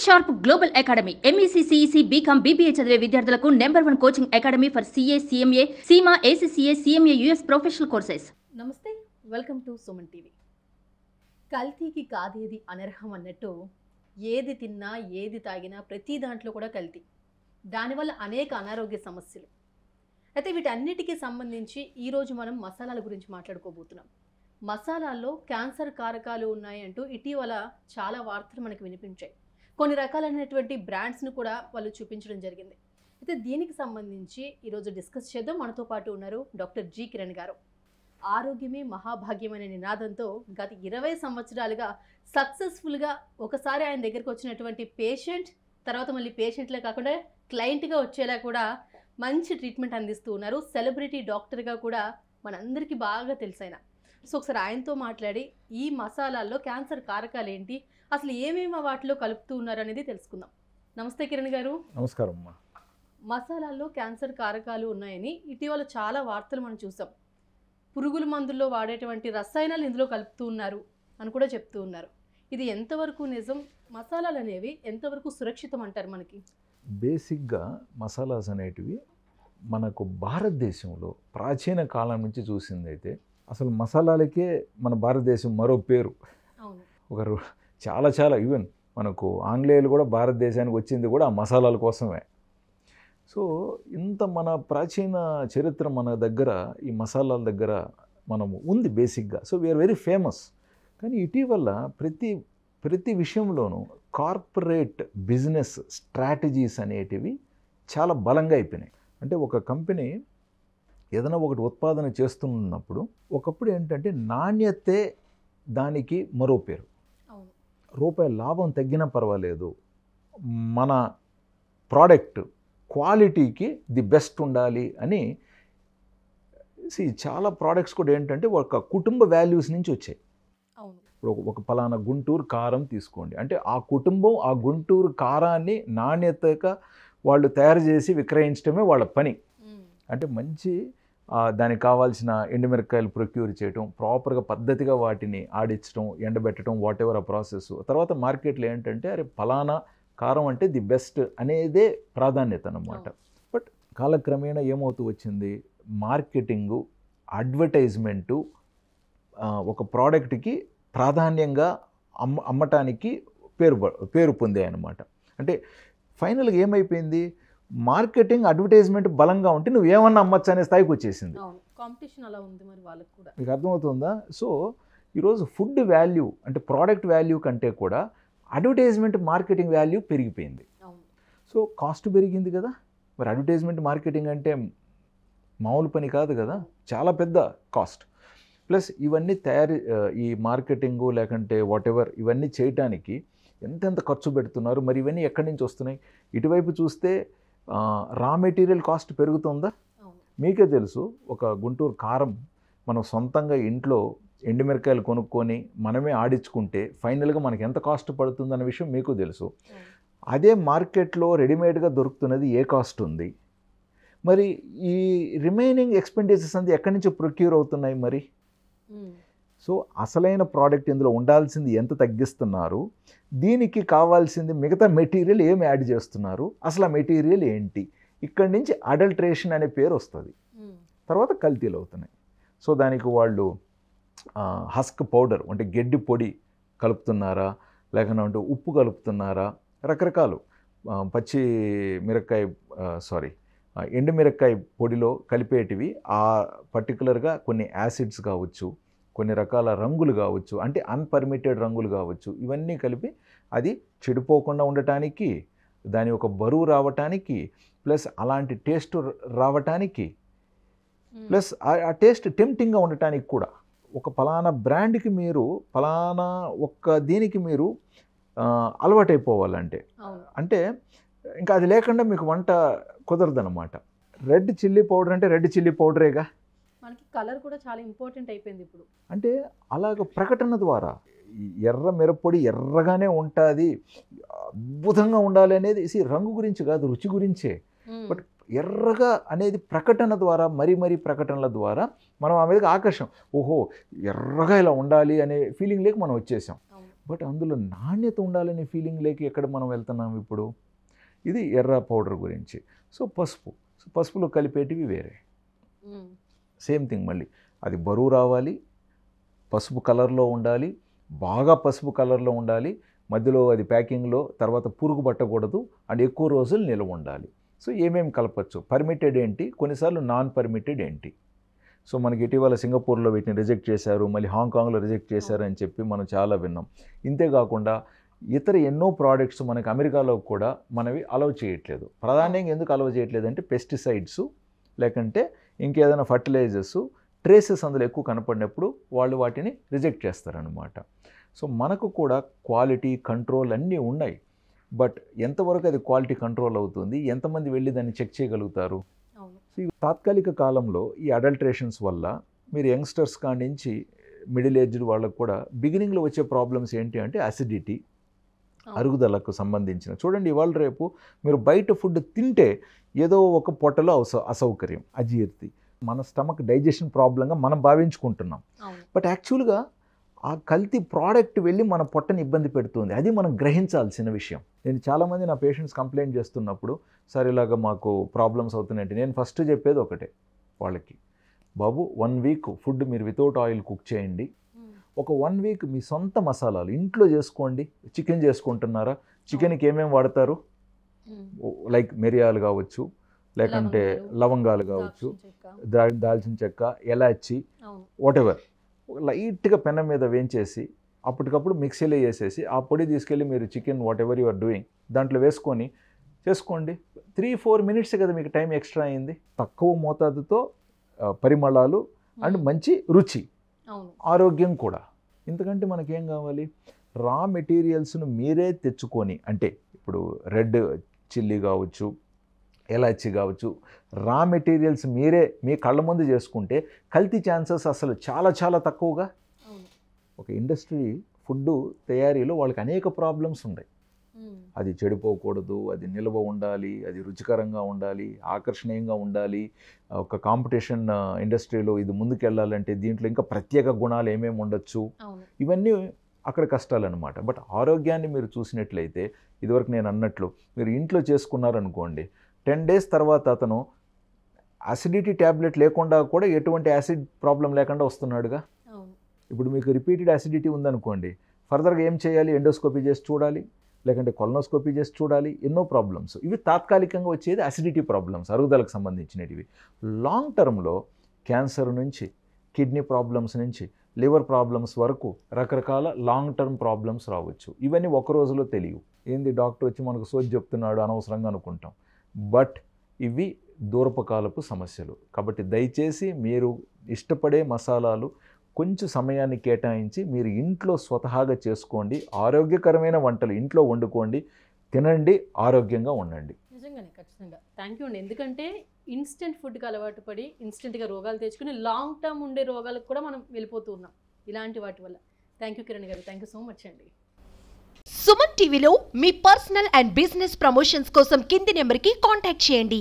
Sharp global academy MEC CEC BCom BBA చదివే విద్యార్థులకు #1 coaching academy for CA CMA CIMA ACCA CMA US professional courses. నమస్తే, welcome to Suman TV. కల్తీకి కాదేది అనర్హం అన్నట్టు ఏది తిన్నా ఏది తాగినా ప్రతి దాంట్లో కూడా కల్తీ, దానివల్ల అనేక అనారోగ్య సమస్యలు. అయితే వీటన్నిటికీ సంబంధించి ఈరోజు మనం మసాలాల గురించి మాట్లాడుకోబోతున్నాం. మసాలాల్లో క్యాన్సర్ కారకాలు ఉన్నాయంటూ ఇటీవల చాలా వార్తలు మనకు వినిపించాయి. కొన్ని రకాలైనటువంటి బ్రాండ్స్ను కూడా వాళ్ళు చూపించడం జరిగింది. అయితే దీనికి సంబంధించి ఈరోజు డిస్కస్ చేద్దాం. మనతో పాటు ఉన్నారు డాక్టర్ జి కిరణ్ గారు. ఆరోగ్యమే మహాభాగ్యం అనే నినాదంతో గత 20 సంవత్సరాలుగా సక్సెస్ఫుల్గా ఒకసారి ఆయన దగ్గరికి వచ్చినటువంటి పేషెంట్ తర్వాత మళ్ళీ పేషెంట్లే కాకుండా క్లయింట్గా వచ్చేలా కూడా మంచి ట్రీట్మెంట్ అందిస్తూ ఉన్నారు. సెలబ్రిటీ డాక్టర్గా కూడా మనందరికీ బాగా తెలిసైన. సో ఒకసారి ఆయనతో మాట్లాడి ఈ మసాలాల్లో క్యాన్సర్ కారకాలు ఏంటి, అసలు ఏమేమి వాటిలో కలుపుతూ ఉన్నారు అనేది తెలుసుకుందాం. నమస్తే కిరణ్ గారు. నమస్కారం అమ్మా. మసాలాల్లో క్యాన్సర్ కారకాలు ఉన్నాయని ఇటీవల చాలా వార్తలు మనం చూసాం. పురుగుల మందుల్లో వాడేటువంటి రసాయనాలు ఇందులో కలుపుతూ ఉన్నారు అని కూడా చెప్తూ ఉన్నారు. ఇది ఎంతవరకు నిజం? మసాలాలు అనేవి ఎంతవరకు సురక్షితం అంటారు మనకి? బేసిక్గా మసాలాస్ అనేటివి మనకు భారతదేశంలో ప్రాచీన కాలం నుంచి చూసిందైతే అసలు మసాలాలకే మన భారతదేశం మరో పేరు. అవును, ఒకరు చాలా ఈవెన్ మనకు ఆంగ్లేయులు కూడా భారతదేశానికి వచ్చింది కూడా ఆ మసాలాల కోసమే. సో ఇంత మన ప్రాచీన చరిత్ర మన దగ్గర ఈ మసాలాల దగ్గర మనము ఉంది బేసిక్గా. So we are very famous. కానీ ఇటీవల ప్రతి విషయంలోనూ కార్పొరేట్ బిజినెస్ స్ట్రాటజీస్ అనేటివి చాలా బలంగా అయిపోయినాయి. అంటే ఒక కంపెనీ ఏదైనా ఒకటి ఉత్పాదన చేస్తున్నప్పుడు ఒకప్పుడు ఏంటంటే నాణ్యతే దానికి మరో పేరు. రూపాయి లాభం తగ్గినా పర్వాలేదు, మన ప్రోడక్ట్ క్వాలిటీకి ది బెస్ట్ ఉండాలి అని చాలా ప్రోడక్ట్స్ కూడా ఏంటంటే ఒక కుటుంబ వాల్యూస్ నుంచి వచ్చాయి. ఇప్పుడు ఒక పలానా గుంటూరు కారం తీసుకోండి అంటే ఆ కుటుంబం ఆ గుంటూరు కారాన్ని నాణ్యతగా వాళ్ళు తయారు చేసి విక్రయించడమే వాళ్ళ పని. అంటే మంచి దానికి కావాల్సిన ఎండుమిరపకాయలు ప్రొక్యూర్ చేయటం, ప్రాపర్గా పద్ధతిగా వాటిని ఆడించడం, ఎండబెట్టడం, వాట్ ఎవర్ ఆ ప్రాసెస్. తర్వాత మార్కెట్లో ఏంటంటే అరే ఫలానా కారం అంటే ది బెస్ట్ అనేదే ప్రాధాన్యత అన్నమాట. బట్ కాలక్రమేణా ఏమవుతూ వచ్చింది, మార్కెటింగు, అడ్వర్టైజ్మెంటు ఒక ప్రోడక్ట్కి ప్రాధాన్యంగా అమ్మటానికి పేరు పొందాయి అన్నమాట. అంటే ఫైనల్గా ఏమైపోయింది, మార్కెటింగ్ అడ్వర్టైజ్మెంట్ బలంగా ఉంటే నువ్వు ఏమన్నా అమ్మచ్చు అనే స్థాయికి వచ్చేసింది. కాంపిటీషన్ అలా ఉంది మరి వాళ్ళకి కూడా. మీకు అర్థమవుతుందా? సో ఈరోజు ఫుడ్ వాల్యూ అంటే ప్రోడక్ట్ వాల్యూ కంటే కూడా అడ్వర్టైజ్మెంట్ మార్కెటింగ్ వాల్యూ పెరిగిపోయింది. సో కాస్ట్ పెరిగింది కదా. మరి అడ్వర్టైజ్మెంట్ మార్కెటింగ్ అంటే మామూలు పని కాదు కదా, చాలా పెద్ద కాస్ట్. ప్లస్ ఇవన్నీ ఈ మార్కెటింగు లేకంటే వాట్ ఎవర్ ఇవన్నీ చేయటానికి ఎంతెంత ఖర్చు పెడుతున్నారు, మరి ఇవన్నీ ఎక్కడి నుంచి వస్తున్నాయి? ఇటువైపు చూస్తే రా మెటీరియల్ కాస్ట్ పెరుగుతుందా? మీకే తెలుసు, ఒక గుంటూరు కారం మనం సొంతంగా ఇంట్లో ఎండుమిరకాయలు కొనుక్కొని మనమే ఆడించుకుంటే ఫైనల్గా మనకి ఎంత కాస్ట్ పడుతుందన్న విషయం మీకు తెలుసు. అదే మార్కెట్లో రెడీమేడ్గా దొరుకుతున్నది ఏ కాస్ట్ ఉంది? మరి ఈ రిమైనింగ్ ఎక్స్పెండిచర్స్ అంతా ఎక్కడి నుంచి ప్రొక్యూర్ అవుతున్నాయి మరి? సో అసలైన ప్రోడక్ట్ ఇందులో ఉండాల్సింది ఎంత తగ్గిస్తున్నారు, దీనికి కావాల్సింది మిగతా మెటీరియల్ ఏమి యాడ్ చేస్తున్నారు, అసలు ఆ మెటీరియల్ ఏంటి? ఇక్కడి నుంచి అడల్ట్రేషన్ అనే పేరు వస్తుంది. తర్వాత కల్తీలు అవుతున్నాయి. సో దానికి వాళ్ళు హస్క్ పౌడర్ అంటే గడ్డి పొడి కలుపుతున్నారా, లేకపోతే ఉప్పు కలుపుతున్నారా, రకరకాలు పచ్చి మిరపకాయ ఎండుమిరపకాయ పొడిలో కలిపేటివి ఆ పర్టికులర్గా కొన్ని యాసిడ్స్ కావచ్చు, కొన్ని రకాల రంగులు కావచ్చు, అంటే అన్పర్మిటెడ్ రంగులు కావచ్చు, ఇవన్నీ కలిపి అది చెడిపోకుండా ఉండటానికి, దాని ఒక బరువు రావటానికి, ప్లస్ అలాంటి టేస్ట్ రావటానికి, ప్లస్ ఆ టేస్ట్ టెంప్టింగ్గా ఉండటానికి కూడా. ఒక ఫలానా బ్రాండ్కి మీరు ఫలానా ఒక్క దీనికి మీరు అలవాటైపోవాలంటే అంటే ఇంకా అది లేకుండా మీకు వంట కుదరదన్నమాట. రెడ్ చిల్లీ పౌడర్ అంటే రెడ్ చిల్లీ పౌడరేగా, మనకి కలర్ కూడా చాలా ఇంపార్టెంట్ అయిపోయింది ఇప్పుడు. అంటే అలాగ ప్రకటన ద్వారా ఎర్ర మిరప్పొడి ఎర్రగానే ఉంటుంది, అద్భుతంగా ఉండాలి అనేది రంగు గురించి కాదు, రుచి గురించే. బట్ ఎర్రగా అనేది ప్రకటన ద్వారా, మరీ ప్రకటనల ద్వారా మనం ఆ మీదకి ఆకర్షం, ఓహో ఎర్రగా ఇలా ఉండాలి అనే ఫీలింగ్ లేక మనం వచ్చేసాం. బట్ అందులో నాణ్యత ఉండాలనే ఫీలింగ్ లేక ఎక్కడ మనం వెళ్తున్నాం ఇప్పుడు. ఇది ఎర్ర పౌడర్ గురించి. సో పసుపులో కలిపేటివి వేరే. సేమ్ థింగ్ మళ్ళీ అది బరువు రావాలి, పసుపు కలర్లో ఉండాలి, బాగా పసుపు కలర్లో ఉండాలి, మధ్యలో అది ప్యాకింగ్లో తర్వాత పురుగు పట్టకూడదు అండ్ ఎక్కువ రోజులు నిల్వ ఉండాలి. సో ఏమేమి కలపచ్చు, పర్మిటెడ్ ఏంటి, కొన్నిసార్లు నాన్ పర్మిటెడ్ ఏంటి. సో మనకి ఇటీవల సింగపూర్లో వీటిని రిజెక్ట్ చేశారు, మళ్ళీ హాంకాంగ్లో రిజెక్ట్ చేశారు అని చెప్పి మనం చాలా విన్నాం. ఇంతేకాకుండా ఇతర ఎన్నో ప్రోడక్ట్స్ మనకి అమెరికాలో కూడా మనవి అలౌ చేయట్లేదు. ప్రధానంగా ఎందుకు అలౌ చేయట్లేదు అంటే పెస్టిసైడ్స్ లేకంటే ఇంకేదైనా ఫర్టిలైజర్స్ ట్రేసెస్ అందులో ఎక్కువ కనపడినప్పుడు వాళ్ళు వాటిని రిజెక్ట్ చేస్తారనమాట. సో మనకు కూడా క్వాలిటీ కంట్రోల్ అన్నీ ఉన్నాయి. బట్ ఎంతవరకు అది క్వాలిటీ కంట్రోల్ అవుతుంది, ఎంతమంది వెళ్ళి దాన్ని చెక్ చేయగలుగుతారు. సో ఈ తాత్కాలిక కాలంలో ఈ అడల్ట్రేషన్స్ వల్ల మీరు యంగ్స్టర్స్ కాడి నుంచి మిడిల్ ఏజ్డ్ వాళ్ళకు కూడా బిగినింగ్లో వచ్చే ప్రాబ్లమ్స్ ఏంటి అంటే అసిడిటీ, అరుగుదలకు సంబంధించిన. చూడండి ఇవాళ రేపు మీరు బయట ఫుడ్ తింటే ఏదో ఒక పొట్టలో అసౌకర్యం, అజీర్తి, మన స్టమక్ డైజెషన్ ప్రాబ్లంగా మనం భావించుకుంటున్నాం. బట్ యాక్చువల్గా ఆ కల్తీ ప్రోడక్ట్ వెళ్ళి మన పొట్టని ఇబ్బంది పెడుతుంది. అది మనం గ్రహించాల్సిన విషయం. నేను చాలామంది నా పేషెంట్స్ కంప్లైంట్ చేస్తున్నప్పుడు సార్ ఇలాగ మాకు ప్రాబ్లమ్స్ అవుతున్నాయంటే నేను ఫస్ట్ చెప్పేది ఒకటే వాళ్ళకి, బాబు 1 వీక్ ఫుడ్ మీరు వితౌట్ ఆయిల్ కుక్ చేయండి. ఒక 1 వీక్ మీ సొంత మసాలాలు ఇంట్లో చేసుకోండి. చికెన్ చేసుకుంటున్నారా, చికెన్కి ఏమేమి వాడతారు, లైక్ మిరియాలు కావచ్చు, లేకంటే లవంగాలు కావచ్చు, దాల్చిన చెక్క, ఎలాచి, వాటెవర్ లైట్గా పెనం మీద వేయించేసి అప్పటికప్పుడు మిక్సీలో వేసేసి ఆ పొడి తీసుకెళ్ళి మీరు chicken whatever you are doing దాంట్లో వేసుకొని చేసుకోండి. 3-4 మినిట్స్ కదా మీకు టైం ఎక్స్ట్రా అయింది. తక్కువ మోతాదుతో పరిమళాలు అండ్ మంచి రుచి, ఆరోగ్యం కూడా. ఇంతకంటే మనకేం కావాలి? రా మెటీరియల్స్ను మీరే తెచ్చుకొని, అంటే ఇప్పుడు రెడ్ చిల్లీ కావచ్చు, ఎలాచి కావచ్చు, రా మెటీరియల్స్ మీరే మీ కళ్ళ ముందు చేసుకుంటే కల్తీ ఛాన్సెస్ అసలు చాలా చాలా తక్కువగా. ఒక ఇండస్ట్రీ ఫుడ్ తయారీలో వాళ్ళకి అనేక ప్రాబ్లమ్స్ ఉన్నాయి. అది చెడిపోకూడదు, అది నిల్వ ఉండాలి, అది రుచికరంగా ఉండాలి, ఆకర్షణీయంగా ఉండాలి. ఒక కాంపిటీషన్ ఇండస్ట్రీలో ఇది ముందుకెళ్ళాలంటే దీంట్లో ఇంకా ప్రత్యేక గుణాలు ఏమేమి ఉండొచ్చు, ఇవన్నీ అక్కడ కష్టాలన్నమాట. బట్ ఆరోగ్యాన్ని మీరు చూసినట్లయితే ఇదివరకు నేను అన్నట్లు మీరు ఇంట్లో చేసుకున్నారనుకోండి, 10 days తర్వాత అతను అసిడిటీ ట్యాబ్లెట్ లేకుండా కూడా ఎటువంటి యాసిడ్ ప్రాబ్లం లేకుండా వస్తున్నాడుగా. ఇప్పుడు మీకు రిపీటెడ్ అసిడిటీ ఉందనుకోండి, ఫర్దర్గా ఏం చేయాలి? ఎండోస్కోపీ చేసి చూడాలి, లేకంటే కొలనోస్కోపీ చేసి చూడాలి. ఎన్నో ప్రాబ్లమ్స్ ఇవి. తాత్కాలికంగా వచ్చేది అసిడిటీ ప్రాబ్లమ్స్, అరుగుదలకు సంబంధించినవి. లాంగ్ టర్మ్లో క్యాన్సర్ నుంచి, కిడ్నీ ప్రాబ్లమ్స్ నుంచి, లివర్ ప్రాబ్లమ్స్ వరకు రకరకాల లాంగ్ టర్మ్ ప్రాబ్లమ్స్ రావచ్చు. ఇవన్నీ ఒక రోజులో తెలియవు. ఏంది డాక్టర్ వచ్చి మనకు సోది చెప్తున్నాడు అనవసరంగా అనుకుంటాం. బట్ ఇవి దూరపకాలపు సమస్యలు. కాబట్టి దయచేసి మీరు ఇష్టపడే మసాలాలు కొంచెం సమయాన్ని కేటాయించి మీరు ఇంట్లో స్వతహాగా చేసుకోండి. ఆరోగ్యకరమైన వంటలు ఇంట్లో వండుకోండి, తినండి, ఆరోగ్యంగా ఉండండి. నిజంగానే ఖచ్చితంగా థ్యాంక్ యూ అండి. ఎందుకంటే ఇన్స్టెంట్ ఫుడ్కి అలవాటు పడి ఇన్స్టెంట్గా రోగాలు తెచ్చుకుని లాంగ్ టర్మ్ ఉండే రోగాలకు కూడా మనం వెళ్ళిపోతూ ఉన్నాం ఇలాంటి వాటి వల్ల. థ్యాంక్ యూ కిరణ్ గారు, థ్యాంక్ యూ సో మచ్ అండి. సుమన్ టీవీలో మీ పర్సనల్ అండ్ బిజినెస్ ప్రమోషన్స్ కోసం కింది నెంబర్కి కాంటాక్ట్ చేయండి.